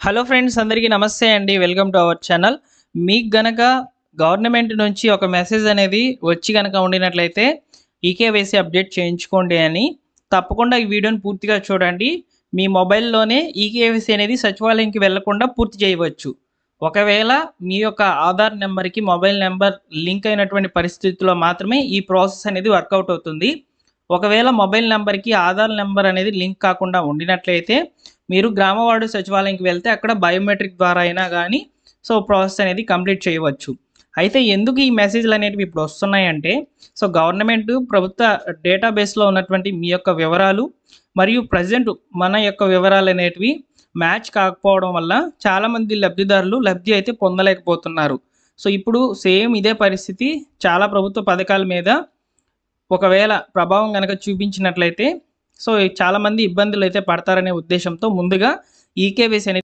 Hello friends, అందరికీ నమస్తే అండి. Welcome to our channel. మీకు గనక గవర్నమెంట్ నుంచి ఒక మెసేజ్ అనేది వచ్చి గనక ఉండినట్లయితే ఈకేవైసీ అప్డేట్ చేయించుకోండి అని తప్పకుండా ఈ వీడియోని పూర్తిగా చూడండి. మీ మొబైల్లోనే ఈకేవైసీ అనేది సచివాలయంకి వెళ్లకుండా పూర్తి చేయవచ్చు. ఒకవేళ మీ యొక్క ఆధార్ నెంబర్కి మొబైల్ నెంబర్ లింక్ అయినటువంటి పరిస్థితుల్లో మాత్రమే ఈ ప్రాసెస్ అనేది వర్కౌట్ అవుతుంది. ఒకవేళ మొబైల్ నెంబర్కి ఆధార్ నెంబర్ అనేది లింక్ కాకుండా ఉండినట్లయితే మీరు గ్రామవార్డు సచివాలయంకి వెళ్తే అక్కడ బయోమెట్రిక్ ద్వారా అయినా కానీ ప్రాసెస్ అనేది కంప్లీట్ చేయవచ్చు. అయితే ఎందుకు ఈ మెసేజ్లు అనేటివి ఇప్పుడు వస్తున్నాయంటే, గవర్నమెంట్ ప్రభుత్వ డేటాబేస్లో ఉన్నటువంటి మీ యొక్క వివరాలు మరియు ప్రజెంట్ మన యొక్క వివరాలు అనేటివి మ్యాచ్ కాకపోవడం వల్ల చాలామంది లబ్ధిదారులు లబ్ధి అయితే పొందలేకపోతున్నారు. ఇప్పుడు సేమ్ ఇదే పరిస్థితి చాలా ప్రభుత్వ పథకాల మీద ఒకవేళ ప్రభావం గనక చూపించినట్లయితే చాలామంది ఇబ్బందులు అయితే పడతారనే ఉద్దేశంతో ముందుగా ఈకేవైసీ అనేది